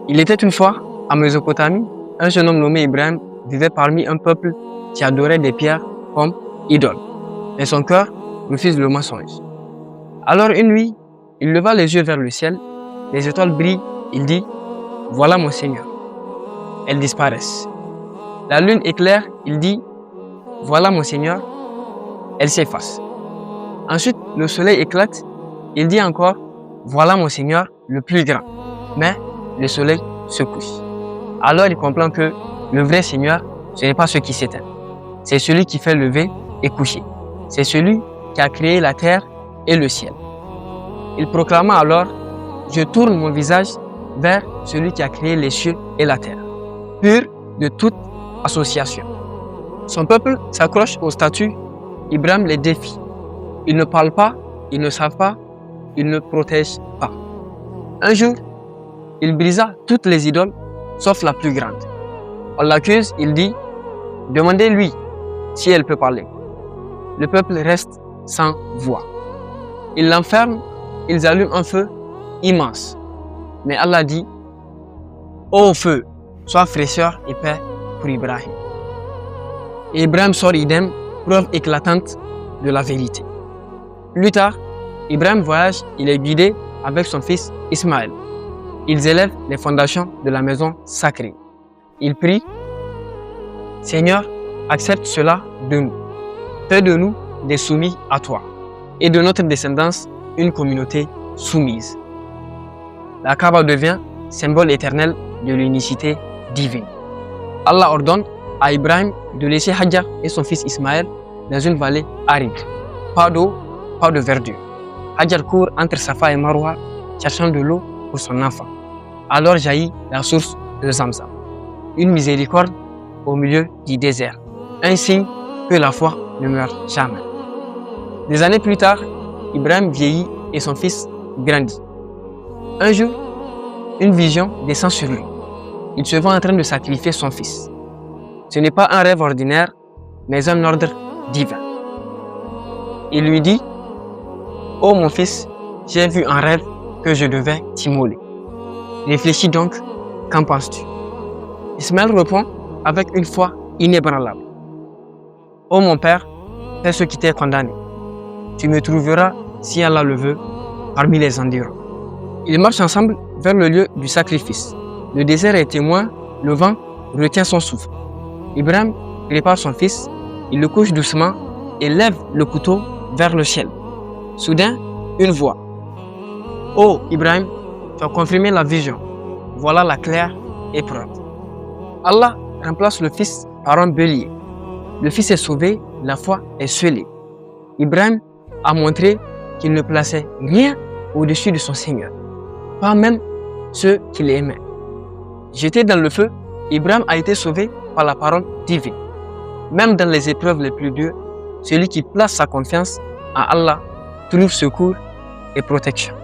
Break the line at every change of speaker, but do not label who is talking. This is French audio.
Il était une fois, en Mésopotamie, un jeune homme nommé Ibrahim vivait parmi un peuple qui adorait des pierres comme idoles. Et son cœur refuse le mensonge. Alors une nuit, il leva les yeux vers le ciel, les étoiles brillent, il dit « Voilà mon Seigneur ». Elles disparaissent. La lune éclaire, il dit « Voilà mon Seigneur », elles s'effacent. Ensuite, le soleil éclate, il dit encore « Voilà mon Seigneur, le plus grand ». Mais le soleil se couche. Alors il comprend que le vrai Seigneur, ce n'est pas ce qui s'éteint. C'est celui qui fait lever et coucher. C'est celui qui a créé la terre et le ciel. Il proclama alors « Je tourne mon visage vers celui qui a créé les cieux et la terre, pur de toute association. » Son peuple s'accroche au statut, Ibrahim les défie. Ils ne parlent pas, ils ne savent pas, ils ne protègent pas. Un jour, il brisa toutes les idoles, sauf la plus grande. On l'accuse, il dit « Demandez-lui si elle peut parler. » Le peuple reste sans voix. Ils l'enferment, ils allument un feu immense. Mais Allah dit « Ô feu, sois fraîcheur et paix pour Ibrahim. » Et Ibrahim sort idem, preuve éclatante de la vérité. Plus tard, Ibrahim voyage, il est guidé avec son fils Ismaël. Ils élèvent les fondations de la maison sacrée. Ils prient « Seigneur, accepte cela de nous. Fais de nous des soumis à toi et de notre descendance une communauté soumise. » La Kaaba devient symbole éternel de l'unicité divine. Allah ordonne à Ibrahim de laisser Hajar et son fils Ismaël dans une vallée aride. Pas d'eau, pas de verdure. Hajar court entre Safa et Marwa cherchant de l'eau pour son enfant. Alors jaillit la source de Zamzam. Une miséricorde au milieu du désert. Un signe que la foi ne meurt jamais. Des années plus tard, Ibrahim vieillit et son fils grandit. Un jour, une vision descend sur lui. Il se voit en train de sacrifier son fils. Ce n'est pas un rêve ordinaire, mais un ordre divin. Il lui dit « Oh mon fils, j'ai vu un rêve que je devais t'immoler. Réfléchis donc, qu'en penses-tu » Ismaël répond avec une foi inébranlable. « Oh mon père, fais ce qui t'est condamné. Tu me trouveras, si Allah le veut, parmi les endurants. » Ils marchent ensemble vers le lieu du sacrifice. Le désert est témoin, le vent retient son souffle. Ibrahim prépare son fils, il le couche doucement et lève le couteau vers le ciel. Soudain, une voix. « Oh Ibrahim, tu as confirmé la vision. Voilà la claire épreuve. » Allah remplace le fils par un bélier. Le fils est sauvé, la foi est scellée. Ibrahim a montré qu'il ne plaçait rien au-dessus de son Seigneur, pas même ceux qu'il aimait. Jeté dans le feu, Ibrahim a été sauvé par la parole divine. Même dans les épreuves les plus dures, celui qui place sa confiance en Allah trouve secours et protection.